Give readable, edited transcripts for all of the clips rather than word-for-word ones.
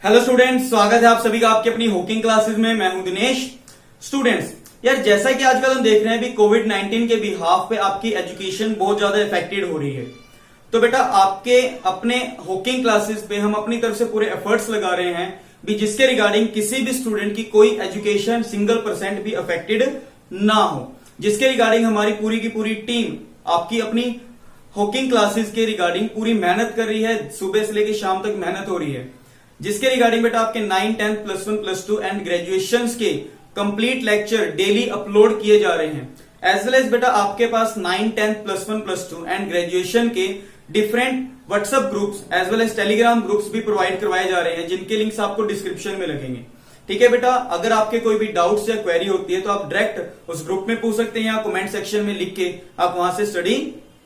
Hello students, स्वागत है आप सभी का आपकी अपनी हॉकिंग क्लासेस में। मैं हूं दिनेश। स्टूडेंट्स यार, जैसा कि आजकल हम देख रहे हैं भी कोविड 19 के बिहाफ पे आपकी एजुकेशन बहुत ज्यादा इफेक्टेड हो रही है। तो बेटा आपके अपने हॉकिंग क्लासेस पे हम अपनी तरफ से पूरे एफर्ट्स लगा रहे हैं भी जिसके रिगार्डिंग किसी भी स्टूडेंट की कोई एजुकेशन सिंगल% भी अफेक्टेड ना हो, जिसके रिगार्डिंग हमारी पूरी की पूरी टीम आपकी अपनी हॉकिंग क्लासेस के रिगार्डिंग पूरी मेहनत कर रही है। सुबह से लेकर शाम तक मेहनत हो रही है, जिसके रिगार्डिंग बेटा आपके 9, 10, +1, +2 एंड ग्रेजुएशन के कंप्लीट लेक्चर डेली अपलोड किए जा रहे हैं। एज वेल एज बेटा आपके पास 9, 10, +1, +2 एंड ग्रेजुएशन के different WhatsApp groups as well as Telegram groups भी प्रोवाइड करवाए जा रहे हैं, जिनके लिंक्स आपको डिस्क्रिप्शन में लगेंगे। ठीक है बेटा, अगर आपके कोई भी डाउट्स या क्वेरी होती है तो आप डायरेक्ट उस ग्रुप में पूछ सकते हैं या कमेंट सेक्शन में लिख के आप वहां से स्टडी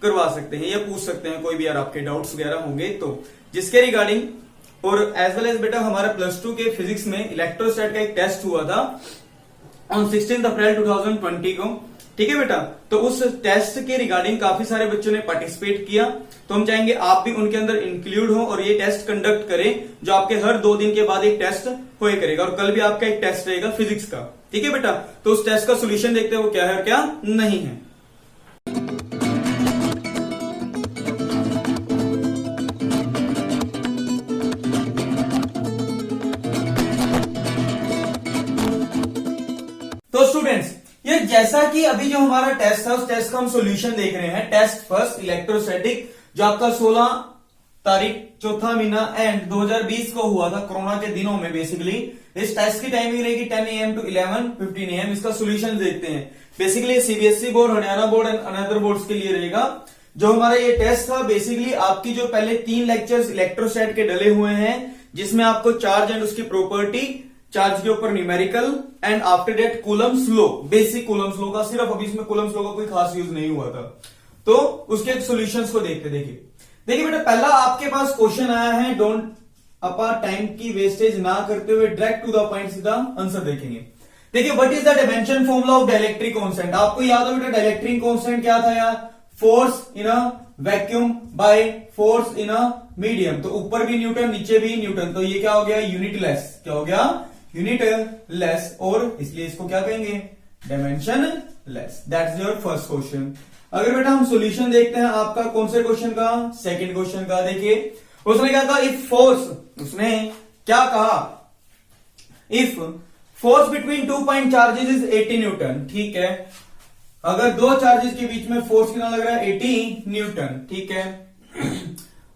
करवा सकते हैं या पूछ सकते हैं कोई भी यार आपके डाउट्स वगैरह होंगे तो, जिसके रिगार्डिंग। और एज वेल एज बेटा हमारा +2 के फिजिक्स में इलेक्ट्रोस्टैट का एक टेस्ट हुआ था ऑन 16 अप्रैल 2020 को। ठीक है बेटा, तो उस टेस्ट के रिगार्डिंग काफी सारे बच्चों ने पार्टिसिपेट किया, तो हम चाहेंगे आप भी उनके अंदर इंक्लूड हो और ये टेस्ट कंडक्ट करें, जो आपके हर 2 दिन के बाद एक टेस्ट होए करेगा। और कल भी आपका एक टेस्ट रहेगा फिजिक्स का। ठीक है बेटा, तो उस टेस्ट का सोल्यूशन देखते हैं वो क्या है और क्या नहीं है। तो स्टूडेंट्स ये जैसा कि अभी जो हमारा टेस्ट था उस टेस्ट का हम सॉल्यूशन देख रहे हैं। टेस्ट फर्स्ट इलेक्ट्रोस्टैटिक जो आपका 16 तारीख चौथा महीना एंड 2020 को हुआ था, कोरोना के दिनों में। बेसिकली इस टेस्ट की टाइमिंग रहेगी 10 AM to 11:15 AM। इसका सॉल्यूशन देखते हैं। Basically CBSE board, Haryana board and another boards के लिए रहेगा। जो हमारा ये टेस्ट था, बेसिकली आपकी जो पहले 3 लेक्चर्स इलेक्ट्रोस्टैट के डले हुए हैं, जिसमें आपको चार्ज एंड उसकी प्रॉपर्टी, चार्ज के ऊपर numerical and after that Coulomb's law, basic Coulomb's law का, सिर्फ अभी इसमें कूलम्स लॉ का कोई खास यूज नहीं हुआ था। तो उसके सॉल्यूशंस को देखते देखिए बेटा, पहला आपके पास क्वेश्चन आया है, डोंट अपा टाइम की वेस्टेज ना करते हुए डायरेक्ट टू द पॉइंट सीधा आंसर देखेंगे। देखिए, what is the dimension formula of dielectric constant. आपको याद हो बेटा डाइलेक्ट्रिक कांस्टेंट क्या था यार? Force in a vacuum by force in a medium. तो ऊपर भी न्यूटन नीचे भी न्यूटन, तो ये क्या हो गया? Unit less. क्या हो गया? यूनिट लेस, और इसलिए इसको क्या कहेंगे? Dimension less. That's your first question. अगर बेटा हम सॉल्यूशन देखते हैं आपका कौन से क्वेश्चन का? सेकंड क्वेश्चन का। देखिए उसने क्या कहा? इफ फोर्स, उसने क्या कहा? If force between 2 point charges is 80 Newton. ठीक है, अगर 2 चार्जेस के बीच में फोर्स कितना लग रहा है? 80 न्यूटन। ठीक है,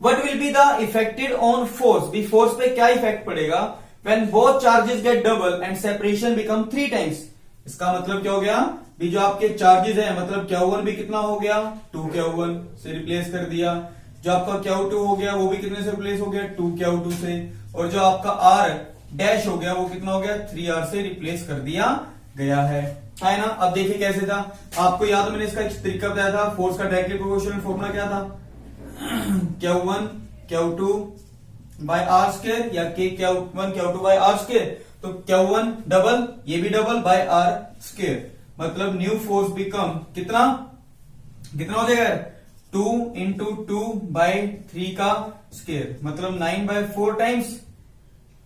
what will be the affected on force, भी फोर्स पे क्या इफेक्ट पड़ेगा when both charges get double and separation become 3 times। इसका मतलब क्या हो गया? भी जो आपके चार्जेस है, मतलब Q1 भी कितना हो गया? 2Q1 से रिप्लेस कर दिया। जो आपका Q2 हो गया वो भी कितने से रिप्लेस हो गया? 2Q2 से। और जो आपका R डैश हो गया वो कितना हो गया? 3R से रिप्लेस कर दिया गया है ना। अब देखिए कैसे था, आपको याद है मैंने इसका एक तरीका बताया था। फोर्स का डायरेक्टली प्रोपोर्शनल फॉर्मूला क्या था? Q1 Q2 bye are square, या Q1 Q2 bye are square. तो Q1 डबल, ये भी डबल बाय आर स्क्वायर, मतलब न्यू फोर्स बिकम कितना हो जाएगा? 2 into 2 by 3 का स्क्वायर, मतलब 9 by 4 टाइम्स,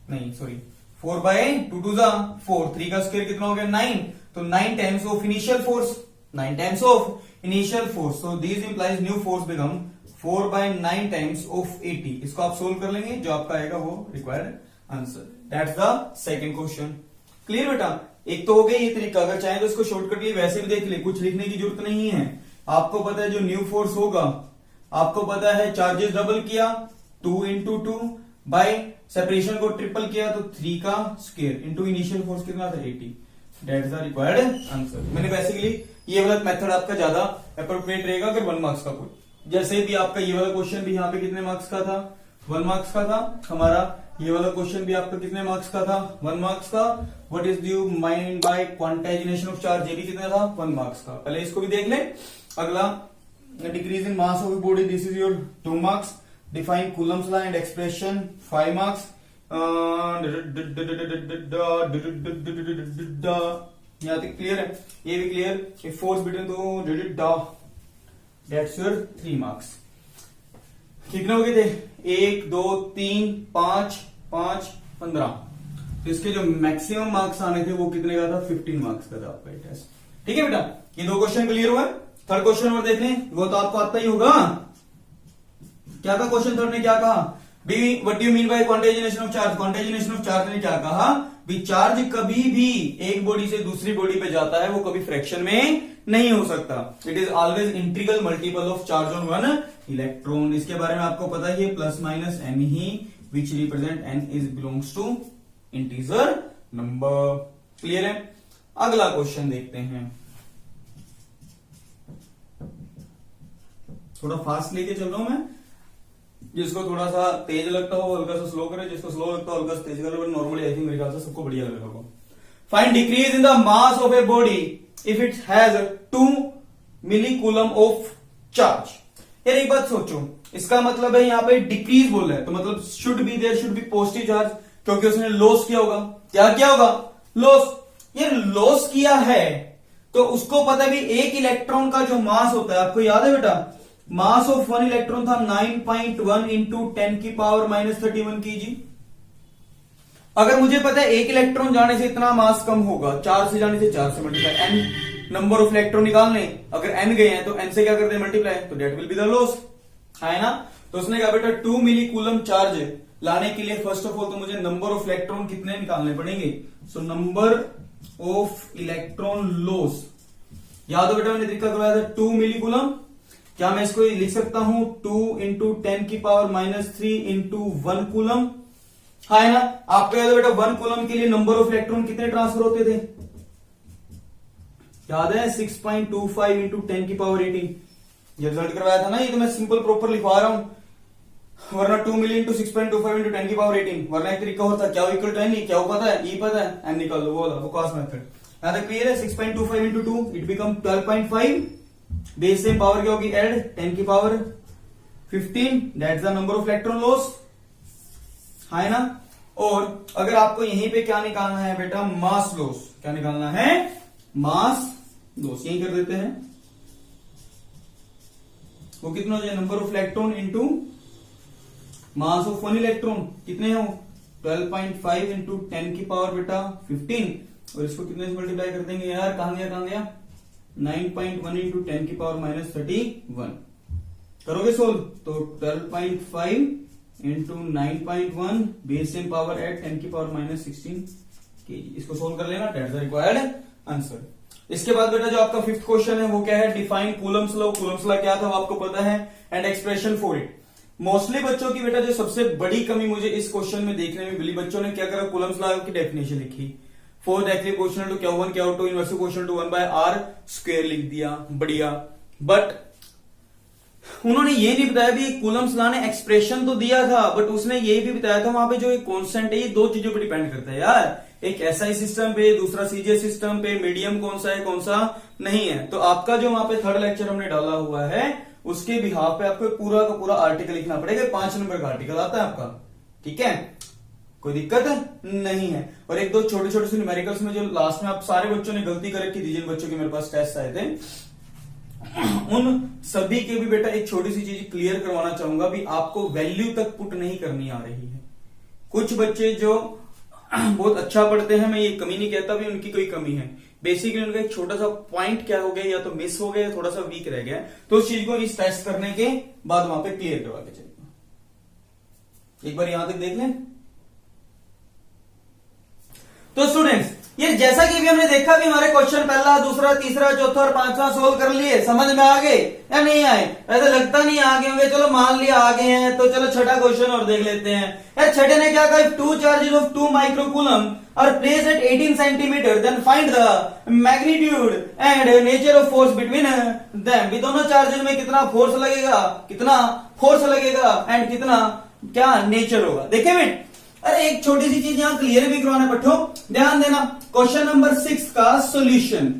नहीं सॉरी 4 by 2 to the 4, 3 का स्क्वायर कितना हो गया? 9। तो 9 times of initial force, 9 times of initial force. So this implies new force become 4 by 9 times of 80। इसको आप सोल्व कर लेंगे, जो आपका आएगा वो required answer. That's the second question. Clear बेटा? एक तो हो गया ये तरीका, अगर चाहे तो इसको शॉर्टकट लिए वैसे भी देख ले, कुछ लिखने की जरूरत नहीं है। आपको पता है जो न्यू फोर्स होगा, आपको पता है चार्जेस डबल किया 2 into 2 बाय सेपरेशन को ट्रिपल किया तो 3 का स्क्वायर इंटू इनिशियल फोर्स कितना था? 80। That's the required answer. मैंने बेसिकली ये वाला मेथड आपका ज्यादा अप्रोप्रिएट रहेगा अगर 1 मार्क्स का कोई, जैसे भी आपका ये वाला क्वेश्चन भी यहाँ पे कितने मार्क्स का था? 1 मार्क्स का था। हमारा ये वाला क्वेश्चन भी आपका कितने मार्क्स का था? 1 मार्क्स का। What is due mind bye quantization of charge, ये भी कितना था? 1 मार्क्स का। पहले इसको भी देख ले। अगला decrease in mass of body, this is your 2 marks. Define Coulomb's law and expression 5 marks. यहाँ तक क्लियर है? ये भी क्लियर। फोर्स बिटवीन तो दैट्स योर 3 मार्क्स। कितने हो गए थे? 1 2 3 5 5 15। तो इसके जो मैक्सिमम मार्क्स आने थे वो कितने का था, 15 मार्क्स का था आपका ये टेस्ट। ठीक है बेटा, ये 2 क्वेश्चन क्लियर हुआ। थर्ड क्वेश्चन और देख लें, वो तो आपको आता ही होगा। क्या था क्वेश्चन थर्ड ने, क्या कहा, be what do you mean by quantization of charge. Quantization of charge ने क्या कहा, भी चार्ज कभी भी एक बॉडी से दूसरी बॉडी पे जाता है, वो कभी फ्रैक्शन में नहीं हो सकता। It is always integral multiple of charge on one electron. इसके बारे में आपको पता ही है, प्लस माइनस एन ही which represent n is belongs to integer number. Clear है। अगला क्वेश्चन देखते हैं, थोड़ा फास्ट लेके चल रहा हूं मैं, जिसको थोड़ा सा तेज लगता हो हल्का सा स्लो करे, जिसको स्लो लगता हो हल्का सा तेज करे, बट नॉर्मली आई थिंक मेरे ख्याल से सबको बढ़िया लग रहा होगा। Find decrease in the mass of a body if it has 2 millicoulomb of charge. यार एक बात सोचो, इसका मतलब है यहाँ पे डिक्रीज बोल रहा है, तो मतलब should be there should be positive charge, क्योंकि उसने लॉस किया होगा। क्या किया होगा, लॉस। ये लॉस किया है तो उसको पता भी एक इलेक्ट्रॉन का जो मास होता है, आपको याद है बेटा, मास ऑफ 1 इलेक्ट्रॉन था 9.1 इंटू 10 की पावर -31 kg। अगर मुझे पता है एक इलेक्ट्रॉन जाने से इतना मास कम होगा, 4 से जाने से 4 से multiply, n number of electron निकालने, अगर एन गए हैं तो एन से क्या करते हैं मल्टीप्लाई, तो that will be the loss, है ना। तो उसने कहा बेटा 2 मिलीकूलम चार्ज लाने के लिए फर्स्ट ऑफ ऑल तो मुझे नंबर ऑफ इलेक्ट्रॉन कितने निकालने पड़ेंगे। So number of electron loss, याद हो बेटा मैंने तरीका करवाया था 2 मिलीकूलम। क्या मैं इसको लिख सकता हूं 2 इंटू 10 की पावर -3 इंटू 1 कूलम, है ना। आपको याद है बेटा 1 कूलम के लिए नंबर ऑफ इलेक्ट्रॉन कितने ट्रांसफर होते थे, याद है 6.25 इंटू 10 की पावर 18। ये रिजल्ट करवाया था ना, ये तो मैं सिंपल प्रॉपर लिखवा रहा हूं, वरना 2 मिली इंटू 6.25 इंटू 10 की पावर 18, वरना एक तरीका होता क्या इक्वल टू एन, क्या पता है, ई पता है, एन निकाल दो, वो बकवास मेथड। यहां तक क्लियर है। 6.25 into 2 it become 12.5, base same power क्या होगी ऐड 10 की power 15, that's the number of electron loss, है ना। और अगर आपको यहीं पे क्या निकालना है बेटा, मास लॉस, क्या निकालना है, मास लॉस, यही कर देते हैं। वो कितना हो जाए, number of electron into mass of 1 electron, कितने हो 12.5 इंटू 10 की पावर बेटा 15, और इसको कितने से मल्टीप्लाई कर देंगे यार, कहां गया 9.1 इंटू 10 की पावर -31। करोगे सोल्व तो 12.5 into 9.1 base same power at 10 की पावर -16 kg। इसको सोल्व कर लेना, दैट्स द रिक्वायर्ड आंसर। इसके बाद बेटा जो आपका 5th क्वेश्चन है वो क्या है, define Coulomb's law. Coulomb's law क्या था वो आपको पता है, and expression for it. Mostly बच्चों की बेटा जो सबसे बड़ी कमी मुझे इस क्वेश्चन में देखने में मिली, बच्चों ने क्या करा, कूलम्स लॉ की डेफिनेशन लिखी, 4 directly proportional to Q1 Q2 inversely proportional to 1/r square लिख दिया, बढ़िया। बट उन्होंने ये नहीं बताया भी कूलम्स लॉ ने एक्सप्रेशन तो दिया था, बट उसने ये भी बताया था वहां पे जो एक कांस्टेंट है ये 2 चीजों पे डिपेंड करता है यार, एक एसआई सिस्टम पे, दूसरा सीजीएस सिस्टम पे, मीडियम कौन सा है कौन सा नहीं है। तो आपका जो वहां पे 3rd लेक्चर हमने डाला हुआ है उसके बिहाफ पे आपको पूरा का पूरा आर्टिकल लिखना पड़ेगा, 5 नंबर का आर्टिकल आता है आपका, ठीक है, कोई दिक्कत नहीं है। और 1-2 छोटे छोटे से न्यूमेरिकल्स में जो लास्ट में आप सारे बच्चों ने गलती कर रखी थी, जिन बच्चों के मेरे पास टेस्ट आए थे, उन सभी के भी बेटा एक छोटी सी चीज क्लियर करवाना चाहूंगा भी, आपको वैल्यू तक पुट नहीं करनी आ रही है। कुछ बच्चे जो बहुत अच्छा पढ़ते हैं, मैं ये कमी नहीं कहता भी उनकी कोई कमी है, बेसिकली उनका एक छोटा सा पॉइंट क्या हो गया, या तो मिस हो गया या थोड़ा सा वीक रह गया, तो उस चीज को इस टेस्ट करने के बाद वहां पे क्लियर करवा के चलिए। एक बार यहां तक देख लें। तो स्टूडेंट्स ये जैसा कि अभी हमने देखा भी हमारे क्वेश्चन पहला, दूसरा, तीसरा, चौथा और 5वां सोल्व कर लिए, समझ में आ गए या नहीं आए, ऐसा लगता नहीं आगे होंगे, चलो मान लिया आगे हैं, तो चलो छठा क्वेश्चन और देख लेते हैं। यार छठे ने क्या कहा, 2 charges of 2 microcoulomb are placed at 18 centimetre, then find the magnitude and nature of force between them. भी दोनों चार्जेस में कितना फोर्स लगेगा एंड कितना क्या नेचर होगा। देखिए बेट, अरे एक छोटी सी चीज यहां क्लियर भी करवाना पट्टो, ध्यान देना, क्वेश्चन नंबर 6 का सॉल्यूशन,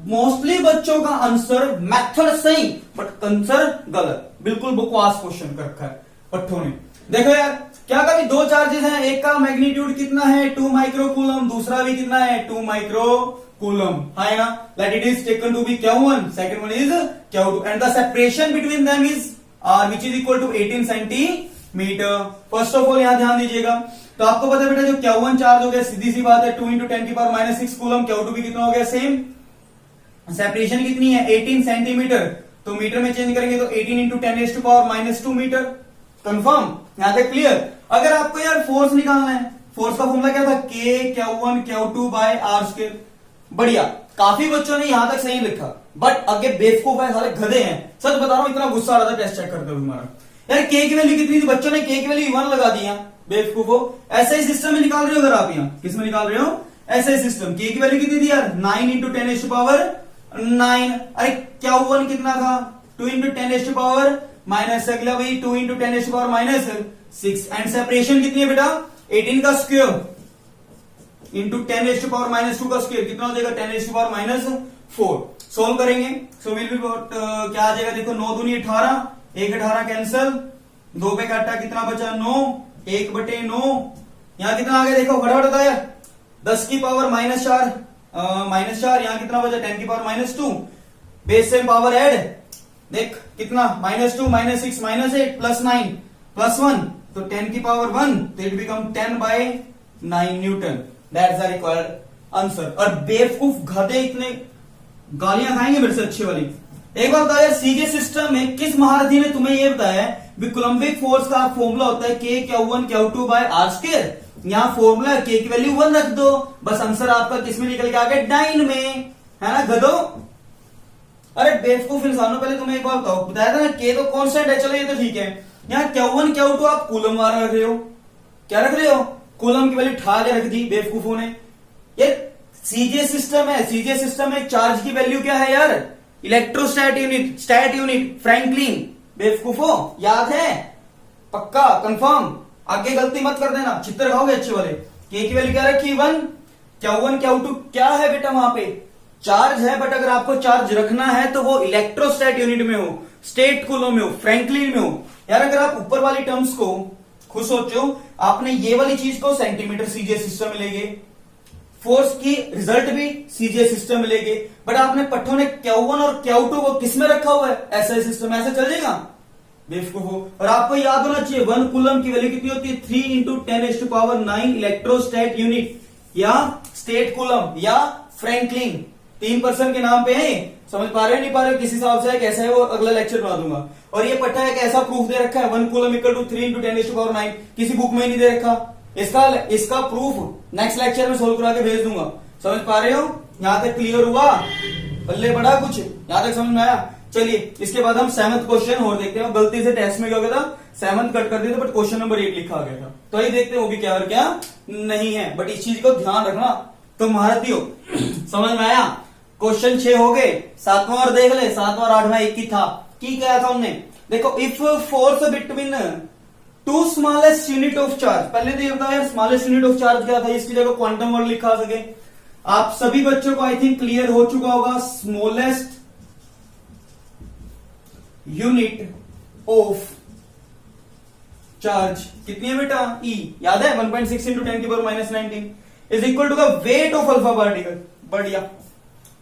मोस्टली बच्चों का आंसर मेथड सही बट आंसर गलत, बिल्कुल बकवास क्वेश्चन कर रखा है पट्टों ने। देखो यार क्या कभी 2 चार्जेस हैं, एक का मैग्नीट्यूड कितना है 2 माइक्रोकूलम, दूसरा भी कितना है 2 माइक्रोकूलम, है ना। Let it is taken to be Q1, second one is Q2 and the separation between them is R which is equal to 18 centimetre. First of all यहां ध्यान दीजिएगा, तो आपको पता है बेटा जो Q1 चार्ज हो गया, सीधी सी बात है 2 × 10⁻⁶ कूलम, Q2 भी कितना हो गया सेम। सेपरेशन कितनी है 18 सेंटीमीटर, तो मीटर में चेंज करेंगे तो 18 × 10⁻² मीटर। कंफर्म, यहां तक क्लियर। अगर आपको यार फोर्स निकालना है, फोर्स का फॉर्मूला क्या था, K Q1 Q2 bye R²। बढ़िया, काफी बच्चों ने यहां तक सही लिखा, बट आगे बेवकूफ है, सारे गधे हैं। सच बता रहा हूं, इतना गुस्सा आ रहा था टेस्ट चेक करते हुए हमारा। यार K की वैल्यू कितनी थी, बच्चों ने K की वैल्यू 1 लगा दी। बेवकूफ हो, SI सिस्टम में निकाल रहे हो अगर आप यहाँ, किस में निकाल रहे हो, SI सिस्टम। K की वैल्यू कितनी थी यार 9 × 10⁻⁹। अरे Q1 कितना था 2 × 10⁻⁻⁶, अगला वही 2 × 10⁻⁶। एंड सेपरेशन कितनी है बेटा 18 का स्क्वायर इंटू 10⁻⁻² का स्क्वायर, कितना हो जाएगा 10⁻⁴। सोल्व करेंगे, सो विल बी क्या आ जाएगा, देखो 9 दूनी 18, 1 18 कैंसल, 2 पे काटा कितना बचा 9, 1/9, यहां कितना आ गया देखो फटाफट बताया, 10 की पावर -4, -4, यहां कितना बचा 10 की पावर -2, बेस से पावर ऐड, देख कितना -2 -6 -8 +9 +1, तो 10 की पावर 1, तो it become 10/9 Newton. That's the required answer. और बेवकूफ गधे इतने गालियां खाएंगे मेरे से अच्छी वाली। एक बार बताओ यार, सीजे सिस्टम में किस महारथी ने तुम्हें यह बताया है कूलम्बिक फोर्स का फॉर्मूला होता है K Q1 Q2 bye R²। यहाँ फॉर्मूला K की वैल्यू 1 रख दो, बस आंसर आपका किस में निकल के आ गया, डाइन में, है ना गधो। अरे बेवकूफ इंसानों, पहले तुम्हें एक बार बताओ, बताया था ना K तो कांस्टेंट है, चलो ये तो ठीक है। यहाँ Q1 Q2 आप कूलम वाला रख रहे हो, क्या रख रहे हो, कूलम की वैल्यू ठा के रख दी बेवकूफों ने। ये सीजे सिस्टम है, सीजे सिस्टम में चार्ज की वैल्यू क्या है यार, इलेक्ट्रोस्टैट यूनिट, स्टैट यूनिट, फ्रैंकलिन। बेवकूफो याद है, पक्का कंफर्म, आगे गलती मत कर देना, चित्र खाओगे अच्छे वाले। K की वैल्यू क्या रखी 1, Q1 Q2 क्या है बेटा, वहां पे चार्ज है, बट अगर आपको चार्ज रखना है तो वो इलेक्ट्रोस्टैट यूनिट में हो, स्टेट कूलम में हो, फ्रैंकलिन में हो। यार अगर आप ऊपर वाली टर्म्स को खुद सोचो, आपने ये वाली चीज को सेंटीमीटर सीजे सिस्टम में लेंगे, फोर्स की रिजल्ट भी सीजे सिस्टम में लेंगे, बट आपने पट्टों ने Q1 और Q2 को किस में रखा हुआ है, ऐसा सिस्टम, ऐसे चल जाएगा बेवकूफ हो। और आपको याद होना चाहिए 1 कूलम की वैल्यू कितनी होती है 3 × 10⁻⁹ इलेक्ट्रोस्टैट यूनिट, या स्टेट कूलम या फ्रैंकलिन, 3 पर्सन के नाम पे है। समझ पा रहे हो नहीं पा रहे हो, किस हिसाब से है कैसा है वो अगला लेक्चर बना दूंगा। और ये पट्टा एक ऐसा प्रूफ दे रखा है 1 कूलम = 3 × 10⁻⁹, किसी बुक में नहीं दे रखा। इसका प्रूफ नेक्स्ट लेक्चर में सोल्व करा के भेज दूंगा। समझ पा रहे हो, यहां तक क्लियर हुआ, बल्ले बड़ा कुछ यहां तक समझ में आया। चलिए इसके बाद हम 7th क्वेश्चन और देखते हैं। गलती से टेस्ट में क्या हो गया था, 7th कट कर दिया था, बट क्वेश्चन नंबर 8 लिखा गया था, तो ये देखते हैं वो भी क्या और क्या नहीं है, बट इस चीज को ध्यान रखना। तो महारथियों समझ में आया, क्वेश्चन 6 हो गए, 7वां और देख ले, 7वां और 8वां एक ही था। की क्या था हमने, देखो if force between 2 smallest unit of charge, पहले तो ये बताओ यार स्मॉलेस्ट यूनिट ऑफ चार्ज क्या था, इसकी जगह क्वांटम वर्ड लिखा सके। आप सभी बच्चों को आई थिंक क्लियर हो चुका होगा, स्मॉलेस्ट यूनिट ऑफ चार्ज कितनी है बेटा, E, याद है 1.6 × 10⁻⁻19 is equal to the weight of alpha particle. बढ़िया,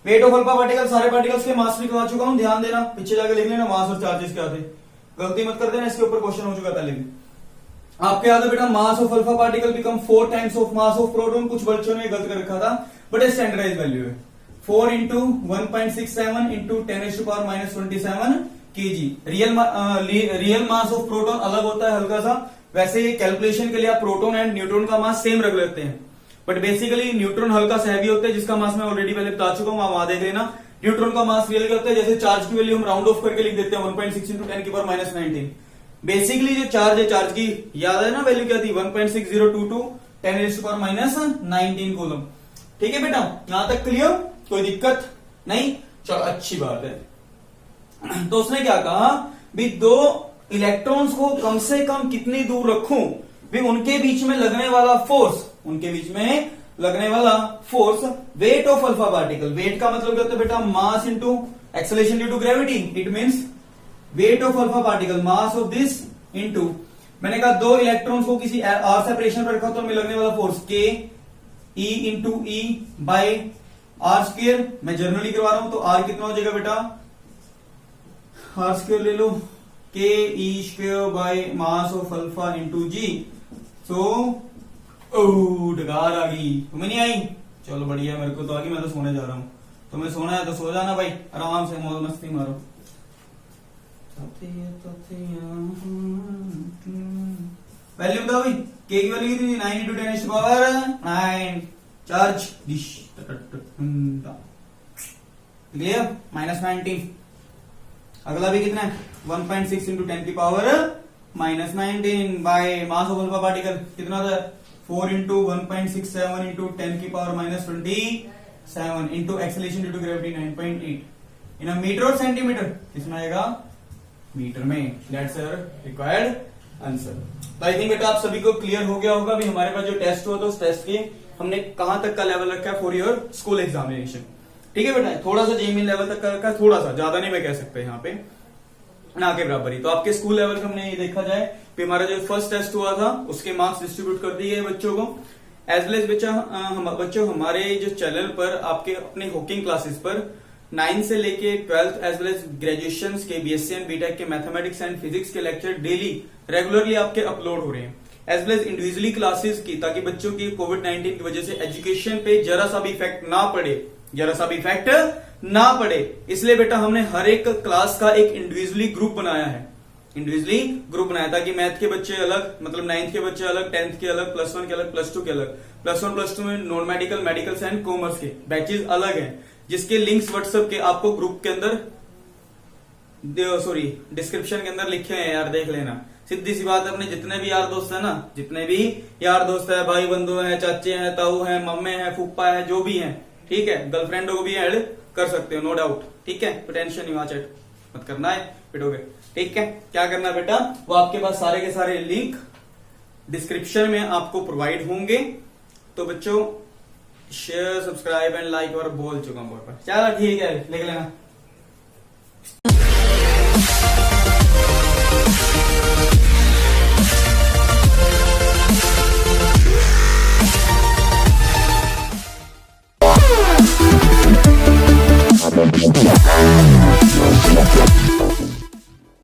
वेट ऑफ अल्फा पार्टिकल, सारे पार्टिकल्स के मास भी करवा चुका हूं, ध्यान देना, पीछे जाके लिख लेना मास और चार्जेस क्या थे, गलती मत कर देना, इसके ऊपर क्वेश्चन हो चुका पहले भी। आपके याद है बेटा, मास of alpha particle become 4 times of mass of proton. कुछ बच्चों ने गलत कर रखा था, बट ये स्टैंडर्डाइज वैल्यू है, 4 × 1.67 × 10⁻27 kg। Real mass of proton अलग होता है हल्का सा, वैसे कैलकुलेशन के लिए आप प्रोटॉन एंड न्यूट्रॉन का मास सेम रख लेते हैं, बट बेसिकली न्यूट्रॉन हल्का सा हैवी होता है, जिसका मास मैं ऑलरेडी पहले बता चुका हूं, वहां देख लेना। न्यूट्रॉन का मास रियल होता है, जैसे चार्ज की वैल्यू हम राउंड ऑफ करके लिख देते हैं 1.6 × 10⁻⁻19। बेसिकली जो चार्ज है, चार्ज की याद है ना वैल्यू क्या थी, 1.6022 10⁻⁻19 कूलम। ठीक है बेटा, यहां तक क्लियर, कोई दिक्कत नहीं, चलो अच्छी बात है। तो उसने क्या कहा भी 2 इलेक्ट्रॉन्स को कम से कम कितनी दूर रखूं, भी उनके बीच में लगने वाला फोर्स, उनके बीच में लगने वाला force weight of alpha particle. Weight का मतलब क्या होता है बेटा, mass into acceleration due to gravity, it means weight of alpha particle mass of this into, मैंने कहा 2 इलेक्ट्रॉन्स को किसी आर सेपरेशन पर रखा तो हमें लगने वाला force K E × E by R²। मैं जनरली करवा रहा हूं, तो R कितना हो जाएगा बेटा, R² ले लो, K E² bye mass of alpha into G। सो डकार आ गई, तुम्हें नहीं आई? चलो बढ़िया, मेरे को तो आ गई, मैं तो सोने जा रहा हूँ। तुम्हें सोना है तो सो जाना भाई, आराम से मौज मस्ती मारो। वैल्यू बताओ भाई, के की वैल्यू कितनी? 9 into 10 to power 9 चार्ज डिश क्लियर, -19। अगला भी कितना है? 1.6 into 10 की पावर -19 by mass of alpha particle कितना था? 4 into 1.67 into 10 की पावर -27 into acceleration due to gravity 9.8 in metre और सेंटीमीटर, किसमें आएगा? मीटर में। That's our required answer. तो आई थिंक बेटा आप सभी को क्लियर हो गया होगा। अभी हमारे पास जो टेस्ट हुआ था उस टेस्ट के हमने कहां तक का लेवल रखा है फॉर योर स्कूल एग्जामिनेशन। ठीक है बेटा, थोड़ा सा जेईई लेवल तक का रखा है, थोड़ा सा, ज्यादा नहीं मैं कह सकता यहाँ पे, ना के बराबर ही। तो आपके स्कूल लेवल का हमने ये देखा जाए कि हमारा जो फर्स्ट टेस्ट हुआ था उसके मार्क्स डिस्ट्रीब्यूट कर दिए बच्चों को। एज वेल एज बच्चों हमारे जो चैनल पर आपके अपने हॉकिंग क्लासेस पर 9 से लेके 12th as well as graduation के बीएससी एंड बीटेक के मैथमेटिक्स एंड फिजिक्स के लेक्चर डेली रेगुलरली आपके अपलोड हो रहे हैं, as well as individually classes की, ताकि बच्चों की कोविड-19 की वजह से एजुकेशन पे जरा सा भी इफेक्ट ना पड़े, जरा सा भी इफेक्ट ना पड़े। इसलिए बेटा हमने हर एक क्लास का एक इंडिविजुअली ग्रुप बनाया है, इंडिविजुअली ग्रुप बनाया, ताकि मैथ के बच्चे अलग, मतलब 9th के बच्चे अलग, 10th के अलग, +1 के अलग, +2 के अलग, +1 +2 में non medical, medical and commerce के बैचेस अलग हैं, जिसके लिंक्स व्हाट्सएप के आपको ग्रुप के अंदर डिस्क्रिप्शन के अंदर लिखे हैं यार, देख लेना। सीधी सी बात है, अपने जितने भी यार दोस्त है ना, जितने भी यार दोस्त है, भाई बंधु है, चाचे हैं, ताऊ हैं, मम्मे हैं, फूफा है, जो भी हैं, ठीक है, गर्लफ्रेंडों को भी ऐड कर सकते हो, नो डाउट। ठीक है, तो टेंशन नहीं, वहां चैट मत करना है, पिटोगे। ठीक है, क्या करना बेटा, वो आपके पास सारे के सारे लिंक डिस्क्रिप्शन में आपको प्रोवाइड होंगे। तो बच्चों शेयर, सब्सक्राइब एंड लाइक और बोल चुका हूं बोर्ड पर। चलो ठीक है, लिख लेना। Yeah.